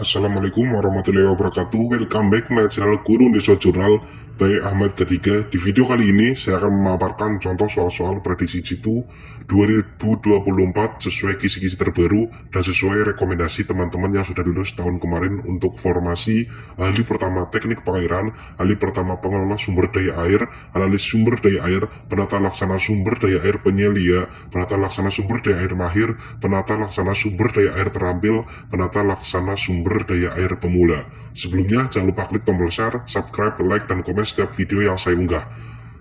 Assalamualaikum warahmatullahi wabarakatuh. Welcome back my channel Guru Desa Jurnal by Ahmad Ketiga. Di video kali ini saya akan memaparkan contoh soal-soal prediksi jitu 2024 sesuai kisi-kisi terbaru dan sesuai rekomendasi teman-teman yang sudah lulus tahun kemarin untuk formasi ahli pertama teknik pengairan, ahli pertama pengelola sumber daya air, analis sumber daya air, penata laksana sumber daya air penyelia, penata laksana sumber daya air mahir, penata laksana sumber daya air terampil, penata laksana sumber daya air pemula. Sebelumnya jangan lupa klik tombol share, subscribe, like, dan komen setiap video yang saya unggah.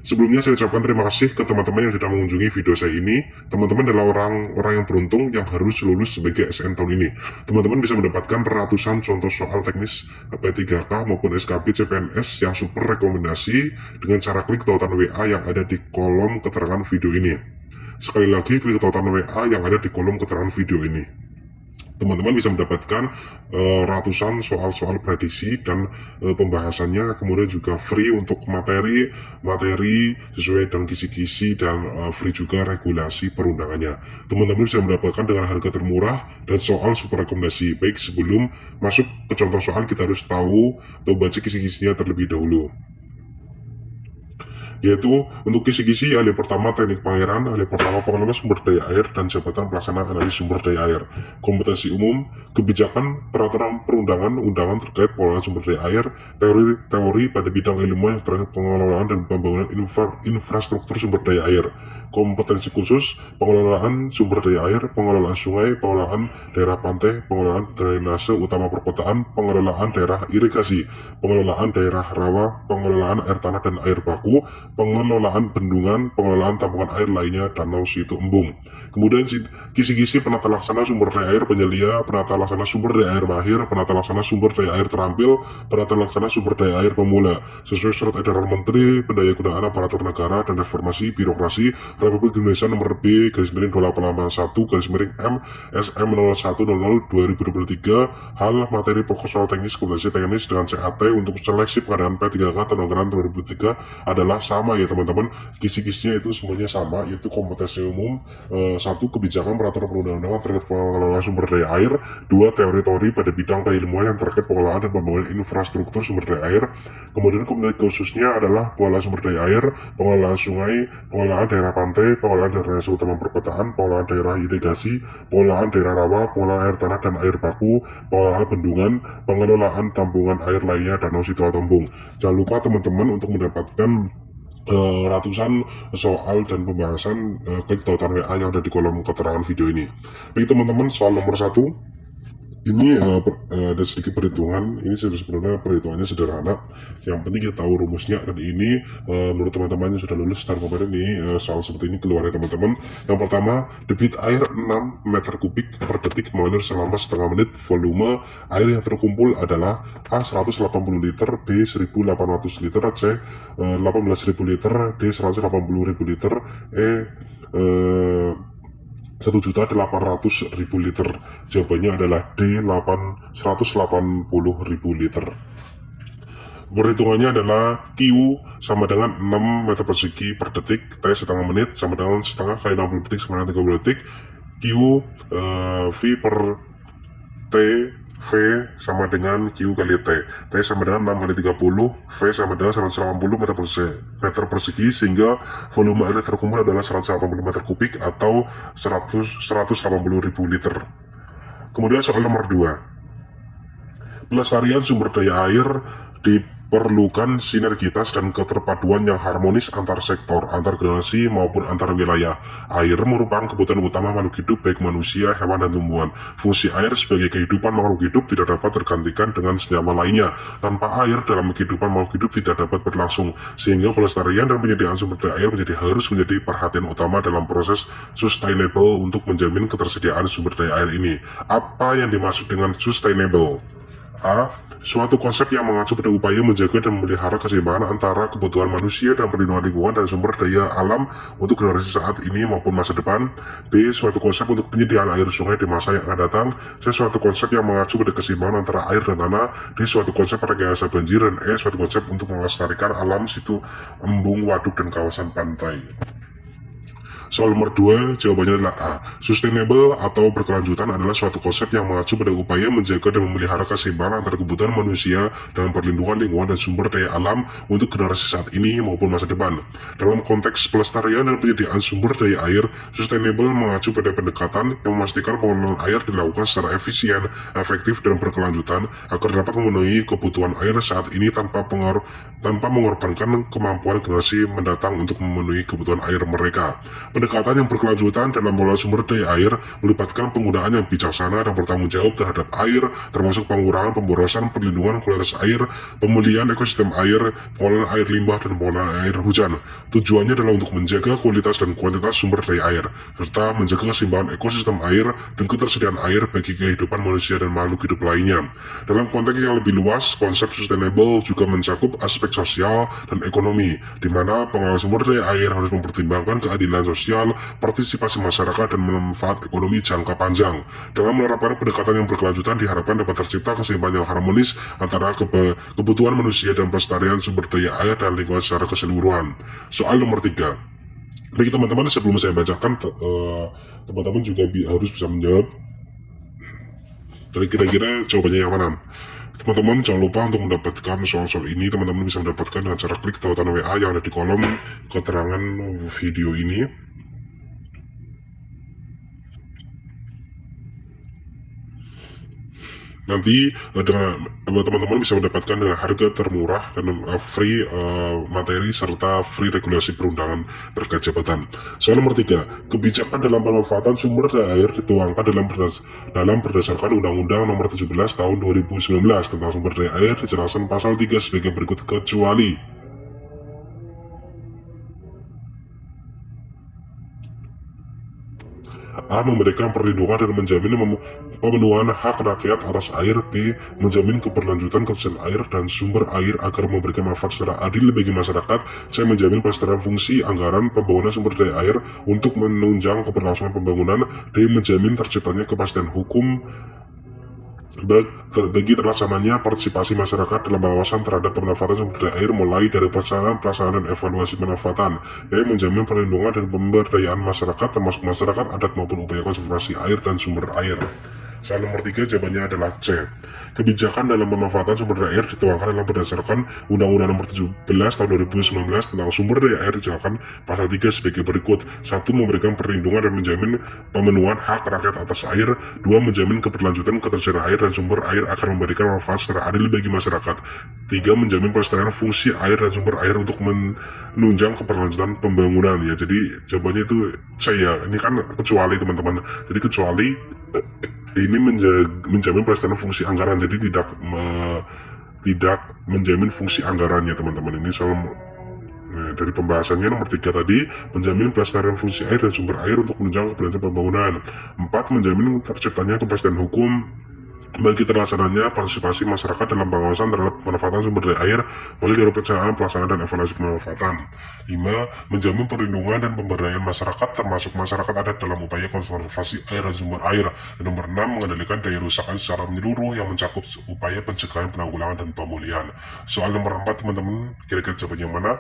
Sebelumnya saya ucapkan terima kasih ke teman-teman yang sudah mengunjungi video saya ini. Teman-teman adalah orang-orang yang beruntung yang harus lulus sebagai SN tahun ini. Teman-teman bisa mendapatkan ratusan contoh soal teknis P3K maupun SKP CPNS yang super rekomendasi dengan cara klik tautan WA yang ada di kolom keterangan video ini. Sekali lagi klik tautan WA yang ada di kolom keterangan video ini. Teman-teman bisa mendapatkan ratusan soal-soal prediksi dan pembahasannya, kemudian juga free untuk materi sesuai dengan kisi-kisi dan free juga regulasi perundangannya. Teman-teman bisa mendapatkan dengan harga termurah dan soal super rekomendasi. Baik, sebelum masuk ke contoh soal kita harus tahu atau baca kisi-kisinya terlebih dahulu. Yaitu untuk kisi-kisi ahli pertama teknik pengairan, ahli pertama pengelola sumber daya air, dan jabatan pelaksana analis sumber daya air. Kompetensi umum, kebijakan, peraturan perundangan, undangan terkait pengelolaan sumber daya air, teori pada bidang ilmu yang terkait pengelolaan dan pembangunan infrastruktur sumber daya air. Kompetensi khusus, pengelolaan sumber daya air, pengelolaan sungai, pengelolaan daerah pantai, pengelolaan drainase utama perkotaan, pengelolaan daerah irigasi, pengelolaan daerah rawa, pengelolaan air tanah dan air baku, pengelolaan bendungan, pengelolaan tampungan air lainnya, danau, situ, embung. Kemudian kisi-kisi penata laksana sumber daya air penyelia, penata laksana sumber daya air mahir, penata laksana sumber daya air terampil, penata laksana sumber daya air pemula, sesuai surat edaran Menteri Pendayagunaan Aparatur Negara dan Reformasi Birokrasi Republik Indonesia nomor B /2881/M SM 0100/2023 hal materi pokok soal teknis kompetensi teknis dengan CAT untuk seleksi pengadaan P3K tahun anggaran 2023 adalah sama ya teman-teman. Kisi-kisinya itu semuanya sama, yaitu kompetensi umum, satu kebijakan peraturan perundang-undangan terkait pengelolaan sumber daya air, dua teori-teori pada bidang keilmuan yang terkait pengelolaan dan pembangunan infrastruktur sumber daya air. Kemudian kompetensi khususnya adalah pengelolaan sumber daya air, pengelolaan sungai, pengelolaan daerah pantai, pengelolaan daerah utama perkotaan, pengelolaan daerah irigasi, pengelolaan daerah rawa, pengelolaan air tanah dan air baku, pengelolaan bendungan, pengelolaan tampungan air lainnya, danau, situ, atau embung. Jangan lupa teman-teman untuk mendapatkan ratusan soal dan pembahasan, klik tautan WA yang ada di kolom keterangan video ini. Baik teman-teman, soal nomor 1 ini ada sedikit perhitungan. Ini sebenarnya perhitungannya sederhana. Yang penting kita tahu rumusnya, dan ini menurut teman-teman yang sudah lulus tahun kemarin ini soal seperti ini keluar ya teman-teman. Yang pertama, debit air 6 meter kubik per detik mengalir selama setengah menit. Volume air yang terkumpul adalah A 180 liter, B 1800 liter, C 18.000 liter, D 180.000 liter, E 1.800.000 liter. Jawabannya adalah D 180.000 liter. Perhitungannya adalah Q sama dengan 6 meter persegi per detik, T setengah menit sama dengan setengah kali 60 detik sama dengan 30 detik, Q V per T, V sama dengan Q kali T. T sama dengan 6 kali 30, V sama dengan 180 meter persegi, sehingga volume air terkumpul adalah 180 meter kubik atau 180.000 liter. Kemudian soal nomor 2. Pelestarian sumber daya air diperlukan sinergitas dan keterpaduan yang harmonis antar sektor, antar generasi maupun antar wilayah. Air merupakan kebutuhan utama makhluk hidup, baik manusia, hewan, dan tumbuhan. Fungsi air sebagai kehidupan makhluk hidup tidak dapat tergantikan dengan senyawa lainnya. Tanpa air dalam kehidupan makhluk hidup tidak dapat berlangsung, sehingga pelestarian dan penyediaan sumber daya air harus menjadi perhatian utama dalam proses sustainable untuk menjamin ketersediaan sumber daya air ini. Apa yang dimaksud dengan sustainable? A. Suatu konsep yang mengacu pada upaya menjaga dan memelihara keseimbangan antara kebutuhan manusia dan perlindungan lingkungan dan sumber daya alam untuk generasi saat ini maupun masa depan. B. Suatu konsep untuk penyediaan air sungai di masa yang akan datang. C. Suatu konsep yang mengacu pada keseimbangan antara air dan tanah. D. Suatu konsep rekayasa banjir. Dan E. Suatu konsep untuk melestarikan alam, situ, embung, waduk, dan kawasan pantai. Soal nomor 2, jawabannya adalah A. Sustainable atau berkelanjutan adalah suatu konsep yang mengacu pada upaya menjaga dan memelihara keseimbangan antara kebutuhan manusia dalam perlindungan lingkungan dan sumber daya alam untuk generasi saat ini maupun masa depan. Dalam konteks pelestarian dan penyediaan sumber daya air, sustainable mengacu pada pendekatan yang memastikan pengelolaan air dilakukan secara efisien, efektif, dan berkelanjutan agar dapat memenuhi kebutuhan air saat ini tanpa mengorbankan kemampuan generasi mendatang untuk memenuhi kebutuhan air mereka. Pendekatan yang berkelanjutan dalam pengelolaan sumber daya air melibatkan penggunaan yang bijaksana dan bertanggung jawab terhadap air, termasuk pengurangan pemborosan, perlindungan kualitas air, pemulihan ekosistem air, pengelolaan air limbah, dan pengelolaan air hujan. Tujuannya adalah untuk menjaga kualitas dan kuantitas sumber daya air, serta menjaga keseimbangan ekosistem air dan ketersediaan air bagi kehidupan manusia dan makhluk hidup lainnya. Dalam konteks yang lebih luas, konsep sustainable juga mencakup aspek sosial dan ekonomi, di mana pengelolaan sumber daya air harus mempertimbangkan keadilan sosial, partisipasi masyarakat, dan manfaat ekonomi jangka panjang. Dengan menerapkan pendekatan yang berkelanjutan diharapkan dapat tercipta keseimbangan yang harmonis antara kebutuhan manusia dan pelestarian sumber daya air dan lingkungan secara keseluruhan. Soal nomor 3. Bagi teman-teman, sebelum saya bacakan, teman-teman juga harus bisa menjawab dari kira-kira jawabannya yang mana. Teman-teman jangan lupa untuk mendapatkan soal-soal ini, teman-teman bisa mendapatkan dengan cara klik tautan WA yang ada di kolom keterangan video ini. Nanti teman-teman bisa mendapatkan dengan harga termurah dan free materi serta free regulasi perundangan terkait jabatan. Soal nomor 3, kebijakan dalam pemanfaatan sumber daya air dituangkan dalam berdasarkan Undang-Undang Nomor 17 Tahun 2019 tentang sumber daya air. Dijelaskan pasal 3 sebagai berikut, kecuali A. Memberikan perlindungan dan menjamin pemenuhan hak rakyat atas air. B. Menjamin keberlanjutan ketersediaan air dan sumber air agar memberikan manfaat secara adil bagi masyarakat. C. Menjamin pelestarian fungsi anggaran pembangunan sumber daya air untuk menunjang keberlangsungan pembangunan. D. Menjamin terciptanya kepastian hukum bagi terlaksananya partisipasi masyarakat dalam pengawasan terhadap pemanfaatan sumber daya air, mulai dari pelaksanaan dan evaluasi pemanfaatan. E. Menjamin perlindungan dan pemberdayaan masyarakat, termasuk masyarakat adat maupun upaya konservasi air dan sumber air. Soal nomor 3 jawabannya adalah C. Kebijakan dalam pemanfaatan sumber daya air dituangkan dalam berdasarkan Undang-Undang Nomor 17 Tahun 2019 tentang sumber daya air. Dijelaskan pasal 3 sebagai berikut. 1. Memberikan perlindungan dan menjamin pemenuhan hak rakyat atas air. 2. Menjamin keberlanjutan ketersediaan air dan sumber air akan memberikan manfaat secara adil bagi masyarakat. 3. Menjamin pelestarian fungsi air dan sumber air untuk menunjang keberlanjutan pembangunan. Ya, jadi jawabannya itu C ya. Ini kan kecuali, teman-teman. Jadi kecuali ini menjamin pelestarian fungsi anggaran, jadi tidak menjamin fungsi anggarannya, teman-teman. Ini soal dari pembahasannya nomor 3 tadi, menjamin pelestarian fungsi air dan sumber air untuk menunjang keberlanjutan pembangunan. 4. Menjamin terciptanya kepastian hukum bagi terlaksananya partisipasi masyarakat dalam pengawasan terhadap pemanfaatan sumber daya air, mulai dari perencanaan, pelaksanaan, dan evaluasi pemanfaatan. 5. Menjamin perlindungan dan pemberdayaan masyarakat, termasuk masyarakat adat dalam upaya konservasi air dan sumber air. Dan nomor 6. Mengendalikan daya rusak secara menyeluruh yang mencakup upaya pencegahan, penanggulangan, dan pemulihan. Soal nomor 4, teman-teman, kira-kira jawabannya yang mana?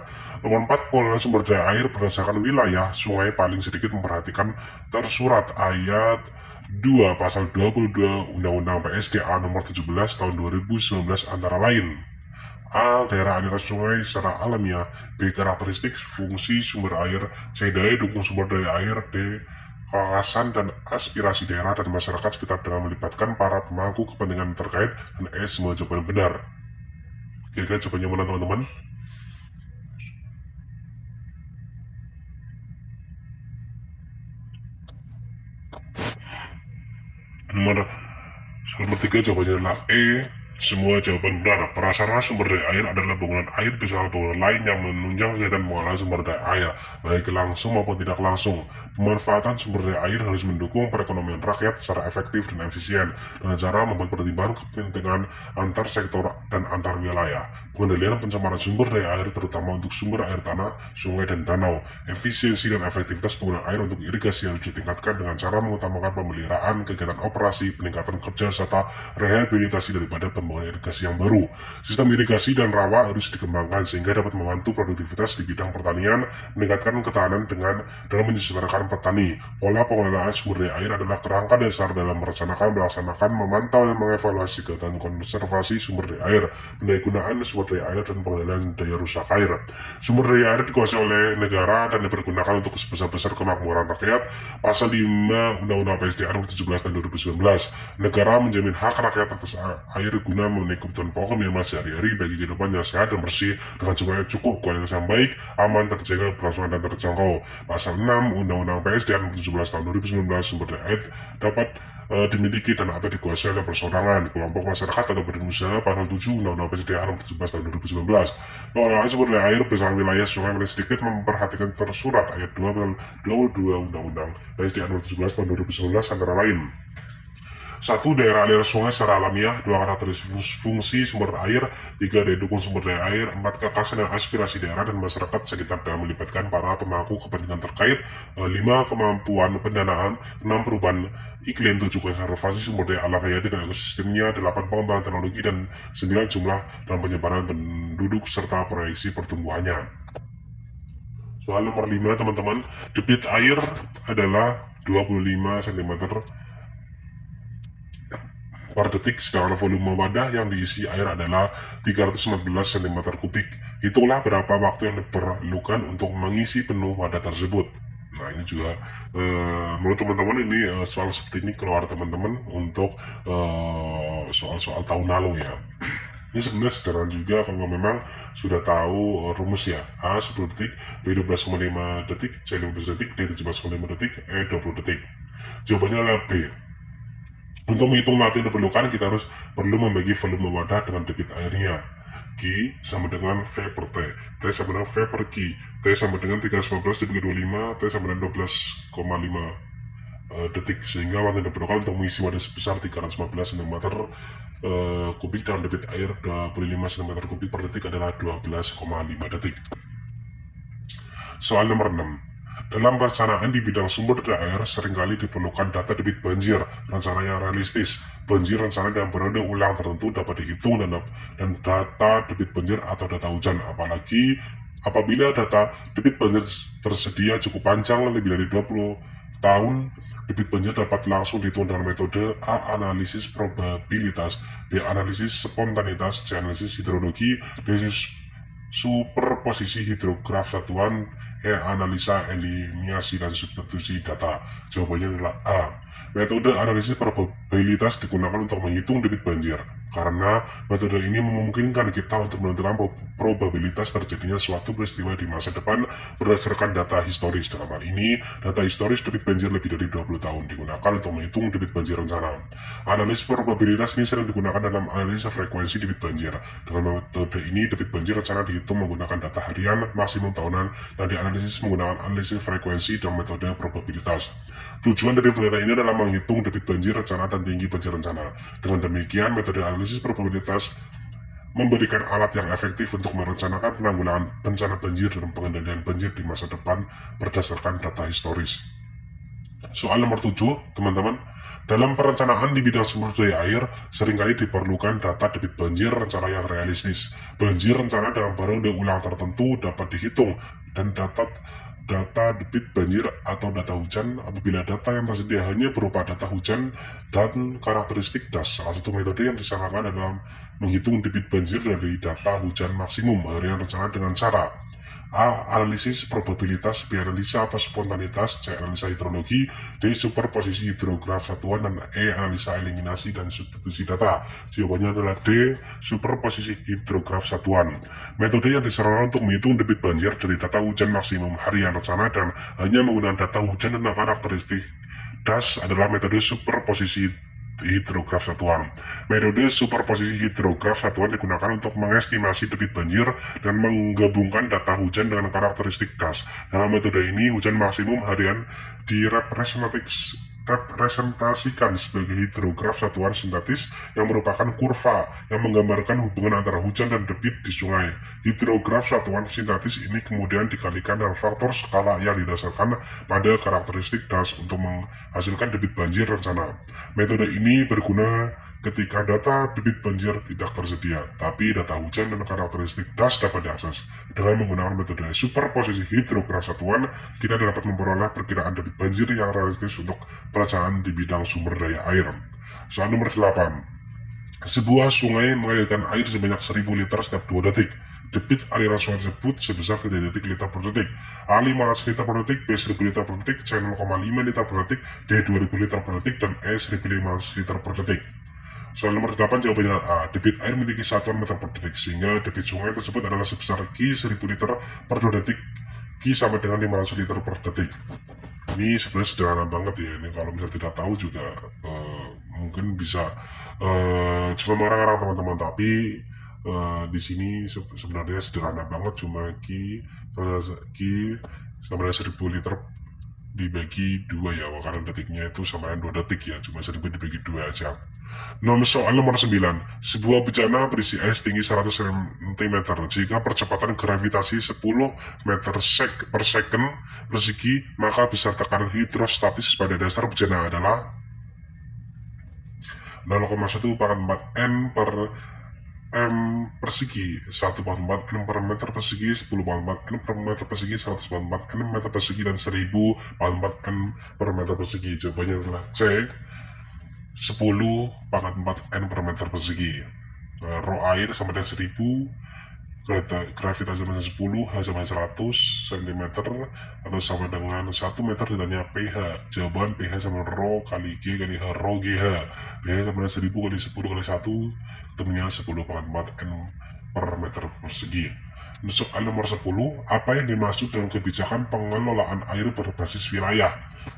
Nomor 4. Pengelolaan sumber daya air berdasarkan wilayah sungai paling sedikit memperhatikan tersurat ayat 2 Pasal 22 Undang-Undang PSDA Nomor 17 Tahun 2019 antara lain: A. Daerah aliran sungai secara alamiah. B. Karakteristik fungsi sumber air. C. Daya dukung sumber daya air. D. Kekasan dan aspirasi daerah dan masyarakat sekitar dengan melibatkan para pemangku kepentingan terkait. Dan E. Semua jawaban benar. Kira-kira jawabannya mana, teman-teman? Nomor 3 jawabannya adalah E. Semua jawaban benar. Prasarana sumber daya air adalah bangunan air beserta bangunan lain yang menunjang kegiatan pengelolaan sumber daya air, baik langsung maupun tidak langsung. Pemanfaatan sumber daya air harus mendukung perekonomian rakyat secara efektif dan efisien, dengan cara membuat pertimbangan kepentingan antar sektor dan antar wilayah. Pengendalian pencemaran sumber daya air, terutama untuk sumber air tanah, sungai, dan danau. Efisiensi dan efektivitas penggunaan air untuk irigasi harus ditingkatkan dengan cara mengutamakan pemeliharaan, kegiatan operasi, peningkatan kerja, serta rehabilitasi daripada pembangunan irigasi yang baru. Sistem irigasi dan rawa harus dikembangkan sehingga dapat membantu produktivitas di bidang pertanian, meningkatkan ketahanan dalam menyejahterakan petani. Pola pengelolaan sumber daya air adalah kerangka dasar dalam merencanakan, melaksanakan, memantau, dan mengevaluasi kegiatan konservasi sumber daya air, pendayagunaan sumber daya air, dan pengendalian daya rusak air. Sumber daya air dikuasai oleh negara dan dipergunakan untuk sebesar-besar kemakmuran rakyat. Pasal 5 Undang-Undang PSDA nomor 17 tahun 2019. Negara menjamin hak rakyat atas air guna memenuhi kebutuhan pokok minimal sehari-hari bagi kehidupan yang sehat dan bersih dengan jumlah yang cukup, kualitas yang baik, aman, terjaga, berlangsungan, dan terjangkau. Pasal 6 Undang-Undang PSDA nomor 17 tahun 2019. Sumber daya air dapat dimiliki dan atau dikuasai oleh perseorangan, kelompok masyarakat, atau badan usaha. Pasal 7 Undang-Undang PSDA nomor 17 tahun 2019. Pengelolaan sumber daya air berdasarkan wilayah sungai paling sedikit memperhatikan tersurat ayat 2 pasal 22 Undang-Undang PSDA nomor 17 tahun 2019 antara lain: 1. Daerah aliran sungai secara alamiah. 2. Karakteristik fungsi sumber air. 3. Daya dukung sumber daya air. 4. Kekasan dan aspirasi daerah dan masyarakat sekitar dalam melibatkan para pemangku kepentingan terkait. 5. Kemampuan pendanaan. 6. Perubahan iklim. 7. Konservasi sumber daya alam hayati dan ekosistemnya. 8. Pengembangan teknologi. Dan 9. Jumlah dan penyebaran penduduk serta proyeksi pertumbuhannya. Soal nomor 5, teman-teman. Debit air adalah 25 cm per detik, sedangkan volume wadah yang diisi air adalah 314 cm kubik. Itulah berapa waktu yang diperlukan untuk mengisi penuh wadah tersebut. Nah, ini juga menurut teman-teman ini soal seperti ini keluar teman-teman untuk soal-soal tahun lalu ya. Ini sebenarnya sederhana juga kalau memang sudah tahu rumus ya. A 10 detik, B 12,5 detik, C 15 detik, D 17,5 detik, E 20 detik. Jawabannya adalah B. Untuk menghitung waktu yang diperlukan, kita perlu membagi volume wadah dengan debit airnya. Q sama dengan V per T, T sama dengan V per Q, T sama dengan 315 dibagi 25, T sama dengan 12,5 detik. Sehingga waktu yang diperlukan untuk mengisi wadah sebesar 315 cm kubik dengan debit air 25 cm kubik per detik adalah 12,5 detik. Soal nomor 6. Dalam perencanaan di bidang sumber daya air, seringkali diperlukan data debit banjir, rencana yang realistis. Banjir rencana dalam periode ulang tertentu dapat dihitung dan data debit banjir atau data hujan. Apalagi apabila data debit banjir tersedia cukup panjang, lebih dari 20 tahun, debit banjir dapat langsung dihitung dengan metode A. Analisis probabilitas, B. Analisis spontanitas, C. Analisis hidrologi, D. Superposisi hidrograf satuan, E. Analisa eliminasi dan substitusi data. Jawabannya adalah A. Metode analisis probabilitas digunakan untuk menghitung debit banjir karena metode ini memungkinkan kita untuk menentukan probabilitas terjadinya suatu peristiwa di masa depan berdasarkan data historis. Dalam hal ini, data historis debit banjir lebih dari 20 tahun digunakan untuk menghitung debit banjir rencana. Analisis probabilitas ini sering digunakan dalam analisis frekuensi debit banjir. Dengan metode ini, debit banjir rencana dihitung menggunakan data harian, maksimum tahunan, yang dianalisis menggunakan analisis frekuensi dan metode probabilitas. Tujuan dari penelitian ini adalah menghitung debit banjir rencana dan tinggi banjir rencana. Dengan demikian, metode analisis probabilitas memberikan alat yang efektif untuk merencanakan penanggulangan bencana banjir dan pengendalian banjir di masa depan berdasarkan data historis. Soal nomor 7, teman-teman. Dalam perencanaan di bidang sumber daya air, seringkali diperlukan data debit banjir rencana yang realistis. Banjir rencana dalam periode ulang tertentu dapat dihitung dan data debit banjir atau data hujan apabila data yang tersedia hanya berupa data hujan dan karakteristik das. Salah satu metode yang disarankan adalah menghitung debit banjir dari data hujan maksimum harian rencana dengan cara A. Analisis probabilitas, B. Analisa spontanitas, C. Analisa hidrologi, D. Superposisi hidrograf satuan, dan E. Analisa eliminasi dan substitusi data. Jawabannya adalah D. Superposisi hidrograf satuan. Metode yang disarankan untuk menghitung debit banjir dari data hujan maksimum harian rencana dan hanya menggunakan data hujan dan karakteristik das adalah metode superposisi hidrograf satuan. Metode superposisi hidrograf satuan digunakan untuk mengestimasi debit banjir dan menggabungkan data hujan dengan karakteristik das. Dalam metode ini, hujan maksimum harian direpresentasikan sebagai hidrograf satuan sintetis yang merupakan kurva yang menggambarkan hubungan antara hujan dan debit di sungai. Hidrograf satuan sintetis ini kemudian dikalikan dengan faktor skala yang didasarkan pada karakteristik das untuk menghasilkan debit banjir rencana. Metode ini berguna ketika data debit banjir tidak tersedia, tapi data hujan dan karakteristik das dapat diakses. Dengan menggunakan metode superposisi hidrografi satuan, kita dapat memperoleh perkiraan debit banjir yang realistis untuk perencanaan di bidang sumber daya air. Soal nomor 8. Sebuah sungai mengalirkan air sebanyak 1000 liter setiap 2 detik. Debit aliran sungai tersebut sebesar 3 detik liter per detik. A 500 liter per detik, B 1000 liter per detik, C 0,5 liter per detik, D 2000 liter per detik, dan E 1500 liter per detik. Soal nomor 8 jawabannya adalah A. Debit air memiliki satuan meter per detik, sehingga debit sungai tersebut adalah sebesar Q 1000 liter per 2 detik. Q sama dengan 500 liter per detik. Ini sebenarnya sederhana banget ya. Ini kalau misalnya tidak tahu juga mungkin bisa cuma orang-orang teman-teman, tapi di sini sebenarnya sederhana banget, cuma Q sama dengan 1000 liter dibagi 2 ya, karena detiknya itu sama dengan 2 detik ya, cuma 1000 dibagi 2 aja. Soal nomor 9. Sebuah bejana berisi es tinggi 100 cm. Jika percepatan gravitasi 10 meter per second persegi, maka besar tekanan hidrostatis pada dasar bejana adalah 0,1 pangkat 4 N per M persegi, 1 pangkat 4 N per meter persegi, 10 pangkat 4 N per meter persegi, 100 pangkat 4 N meter persegi, dan 1000 pangkat 4 N per meter persegi. Jawabannya adalah C, 10 pangkat 4 N per meter persegi. Rho air sama dengan 1000, gravitasi sama dengan 10, H sama dengan 100 cm, atau sama dengan 1 meter. Ditanya pH. Jawaban pH sama Rho kali G kali H, Rho GH. pH sama dengan 1000 kali 10 kali 1, ketemunya 10 pangkat 4 N per meter persegi. Soal nomor 10. Apa yang dimaksud dengan kebijakan pengelolaan air berbasis wilayah?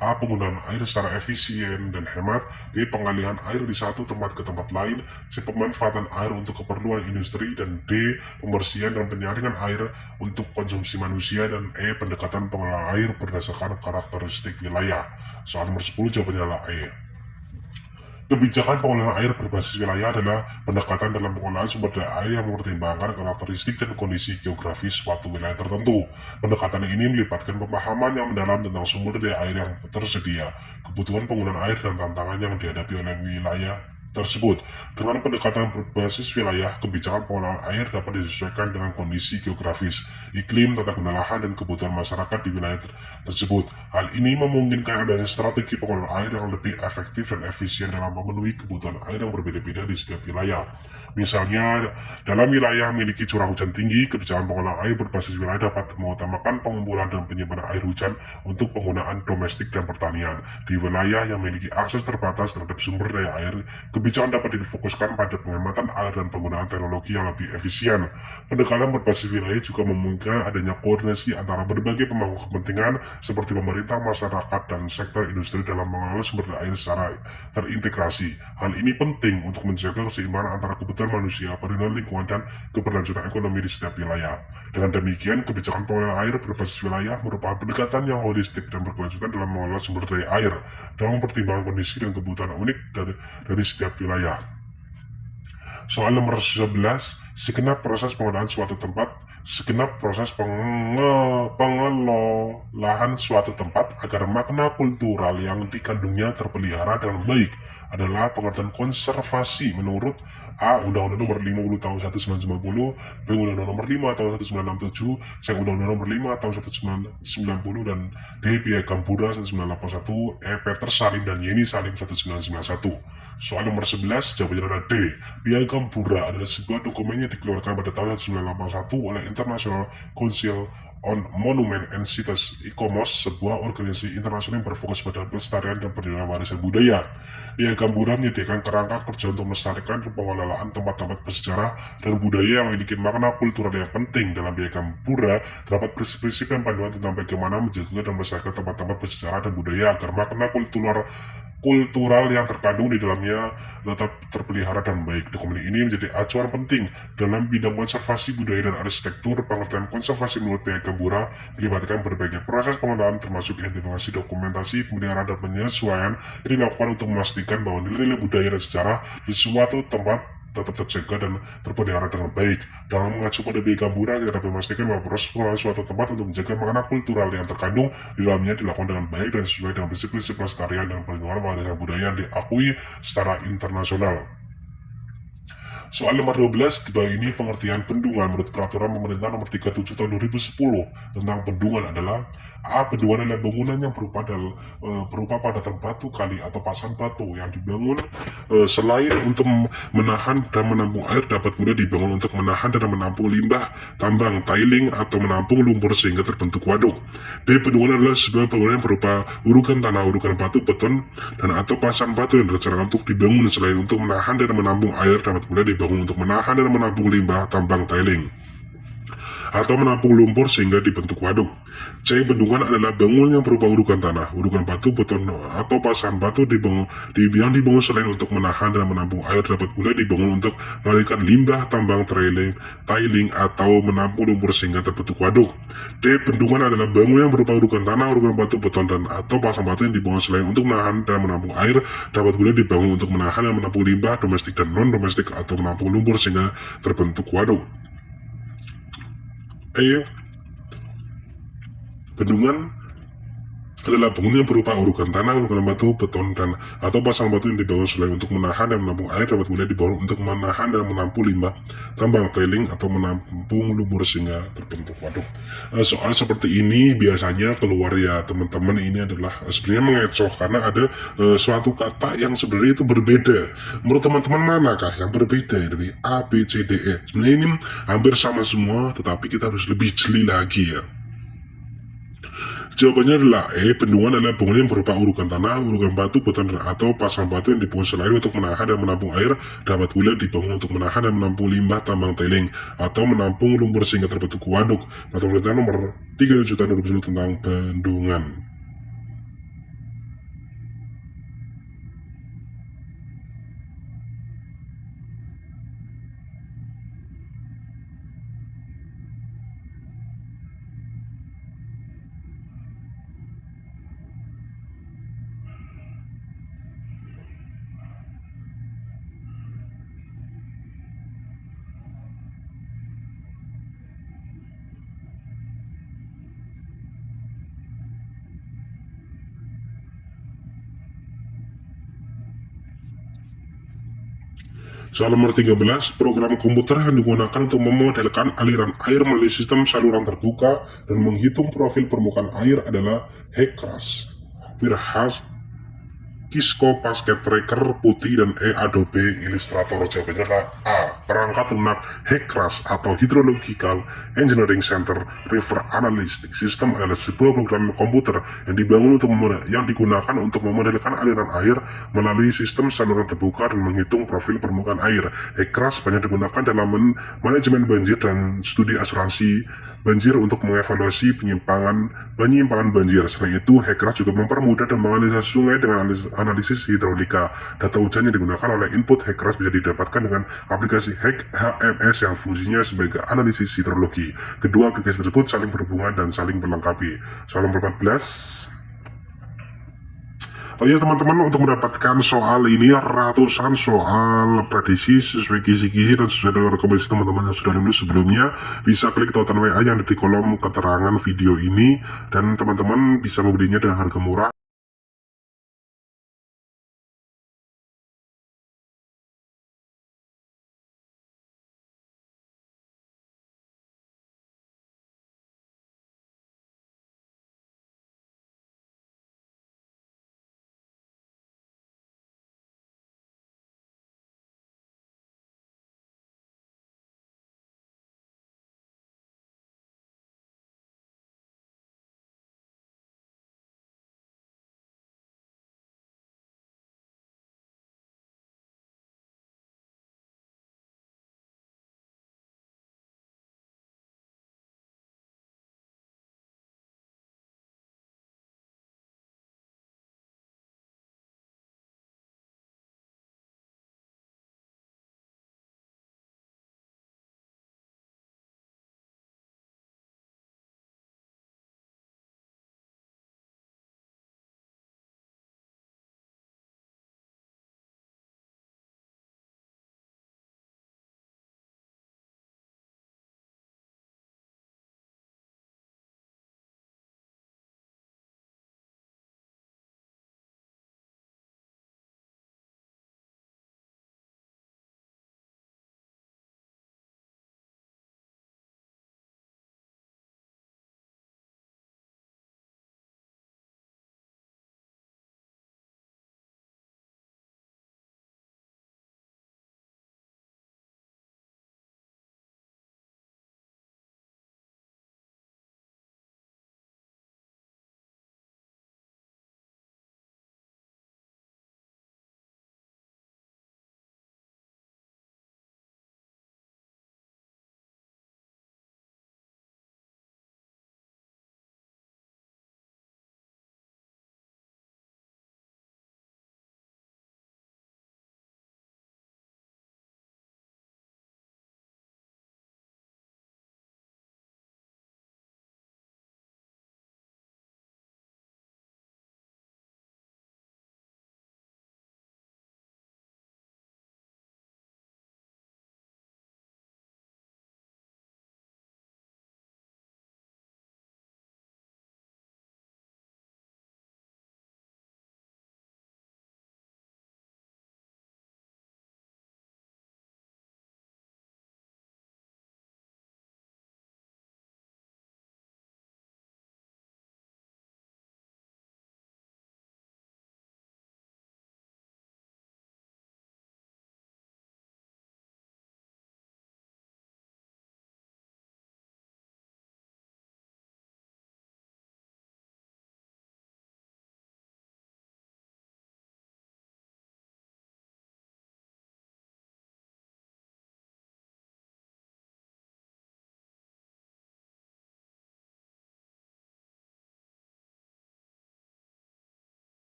A. Penggunaan air secara efisien dan hemat. B. Pengalihan air di satu tempat ke tempat lain. C. Pemanfaatan air untuk keperluan industri. Dan D. Pembersihan dan penyaringan air untuk konsumsi manusia. Dan E. Pendekatan pengelolaan air berdasarkan karakteristik wilayah. Soal nomor 10 jawabannya adalah E. Kebijakan pengelolaan air berbasis wilayah adalah pendekatan dalam pengelolaan sumber daya air yang mempertimbangkan karakteristik dan kondisi geografis suatu wilayah tertentu. Pendekatan ini melibatkan pemahaman yang mendalam tentang sumber daya air yang tersedia, kebutuhan penggunaan air, dan tantangan yang dihadapi oleh wilayah tersebut. Dengan pendekatan berbasis wilayah, kebijakan pengelolaan air dapat disesuaikan dengan kondisi geografis, iklim, tata guna lahan, dan kebutuhan masyarakat di wilayah tersebut. Hal ini memungkinkan adanya strategi pengelolaan air yang lebih efektif dan efisien dalam memenuhi kebutuhan air yang berbeda-beda di setiap wilayah. Misalnya, dalam wilayah memiliki curah hujan tinggi, kebijakan pengelolaan air berbasis wilayah dapat mengutamakan pengumpulan dan penyimpanan air hujan untuk penggunaan domestik dan pertanian. Di wilayah yang memiliki akses terbatas terhadap sumber daya air, kebijakan dapat difokuskan pada penghematan air dan penggunaan teknologi yang lebih efisien. Pendekatan berbasis wilayah juga memungkinkan adanya koordinasi antara berbagai pemangku kepentingan seperti pemerintah, masyarakat, dan sektor industri dalam mengelola sumber daya air secara terintegrasi. Hal ini penting untuk menjaga keseimbangan antara kebutuhan manusia, perlindungan lingkungan, dan keberlanjutan ekonomi di setiap wilayah. Dengan demikian, kebijakan pengelolaan air berbasis wilayah merupakan pendekatan yang holistik dan berkelanjutan dalam mengelola sumber daya air dalam mempertimbangkan kondisi dan kebutuhan unik dari setiap wilayah. Soal nomor 11. Segenap proses pengelolaan suatu tempat agar makna kultural yang dikandungnya terpelihara dengan baik adalah pengertian konservasi menurut A. Undang-Undang Nomor 50 Tahun 1990, B. Undang-Undang Nomor 5 Tahun 1967, C. Undang-Undang Nomor 5 Tahun 1990, dan D. Piagam Bura 1981, E. Peter Salim dan Yeni Salim 1991. Soal nomor 11 jawabannya adalah D. Piagam Bura adalah sebuah dokumen yang dikeluarkan pada tahun 1981 oleh International Council on Monument and Sites (ICOMOS), sebuah organisasi internasional yang berfokus pada pelestarian dan perlindungan warisan budaya. Piagam Bura menyediakan kerangka kerja untuk melestarikan dan pengelolaan tempat-tempat bersejarah dan budaya yang memiliki makna kultural yang penting. Dalam Piagam Bura terdapat prinsip-prinsip dan panduan tentang bagaimana menjaga dan melestarikan tempat-tempat bersejarah dan budaya agar makna kultural yang terkandung di dalamnya tetap terpelihara dan baik. Dokumen ini menjadi acuan penting dalam bidang konservasi budaya dan arsitektur. Pengertian konservasi menurut Piagam Bura melibatkan berbagai proses pengelolaan termasuk identifikasi, dokumentasi, pemeliharaan, dan penyesuaian yang dilakukan untuk memastikan bahwa nilai-nilai budaya dan sejarah di suatu tempat tetap terjaga dan terpelihara dengan baik. Dalam mengacu pada Piagam Bura, kita dapat memastikan bahwa proses pengelolaan suatu tempat untuk menjaga makna kultural yang terkandung di dalamnya dilakukan dengan baik dan sesuai dengan prinsip-prinsip pelestarian dan perlindungan warisan budaya yang diakui secara internasional. Soal nomor 12 di bawah ini pengertian bendungan menurut peraturan pemerintah nomor 37 tahun 2010 tentang bendungan adalah A. Bendungan adalah bangunan yang berupa padatan batu, kali atau pasang batu yang dibangun selain untuk menahan dan menampung air, dapat pula dibangun untuk menahan dan menampung limbah, tambang, tiling, atau menampung lumpur sehingga terbentuk waduk. B. Bendungan adalah sebuah bangunan yang berupa urukan tanah, urukan batu, beton, dan atau pasang batu yang direncanakan untuk dibangun selain untuk menahan dan menampung air, dapat pula dibangun untuk menahan dan menampung limbah, tambang, tiling, atau menampung lumpur sehingga dibentuk waduk. C. Bendungan adalah bangunan yang berupa urukan tanah, urukan batu, beton, atau pasangan batu yang dibangun selain untuk menahan dan menampung air, dapat pula dibangun untuk mengalirkan limbah, tambang, tiling, atau menampung lumpur sehingga terbentuk waduk. D. Bendungan adalah bangunan yang berupa urukan tanah, urukan batu, beton, dan atau pasang batu yang dibangun selain untuk menahan dan menampung air, dapat pula dibangun untuk menahan dan menampung limbah domestik dan non-domestik atau menampung lumpur sehingga terbentuk waduk. Bendungan adalah bangunan yang berupa urukan tanah, urukan batu, beton, dan atau pasang batu yang dibangun selain untuk menahan dan menampung air, dapat pula dibangun untuk menahan dan menampung limbah, tambang, tiling, atau menampung lumpur sehingga terbentuk waduk. Soal seperti ini biasanya keluar ya teman-teman, ini adalah sebenarnya mengecoh karena ada suatu kata yang sebenarnya itu berbeda. Menurut teman-teman manakah yang berbeda dari A, B, C, D, E? Sebenarnya ini hampir sama semua, tetapi kita harus lebih jeli lagi ya. Jawabannya adalah E. Bendungan adalah bangunan yang berupa urukan tanah, urukan batu, beton, atau pasang batu yang dibangun selain untuk menahan dan menampung air, dapat pula dibangun untuk menahan dan menampung limbah, tambang, tiling, atau menampung lumpur sehingga terbentuk waduk. Peraturan pemerintah nomor 37 tahun 2010 tentang bendungan. Soal nomor 13, program komputer yang digunakan untuk memodelkan aliran air melalui sistem saluran terbuka dan menghitung profil permukaan air adalah HECRAS, Wirehas, Kisco Basket Tracker, Putih, dan E. Adobe Illustrator. Jawabannya adalah A. Perangkat lunak HECRAS atau Hydrological Engineering Center River Analytic System adalah sebuah program komputer yang digunakan untuk memodelkan aliran air melalui sistem saluran terbuka dan menghitung profil permukaan air. HECRAS banyak digunakan dalam manajemen banjir dan studi asuransi banjir untuk mengevaluasi penyimpangan banjir. Selain itu, HECRAS juga mempermudah dan menganalisis sungai dengan analisis hidrolika. Data hujan yang digunakan oleh input HECRAS bisa didapatkan dengan aplikasi HMS yang fungsinya sebagai analisis hidrologi. Kedua aplikasi tersebut saling berhubungan dan saling melengkapi. Soal nomor 14. Oh ya teman-teman, untuk mendapatkan soal ini ratusan soal prediksi sesuai kisi-kisi dan sesuai dengan rekomendasi teman-teman yang sudah lulus sebelumnya, bisa klik tautan WA yang ada di kolom keterangan video ini, dan teman-teman bisa membelinya dengan harga murah.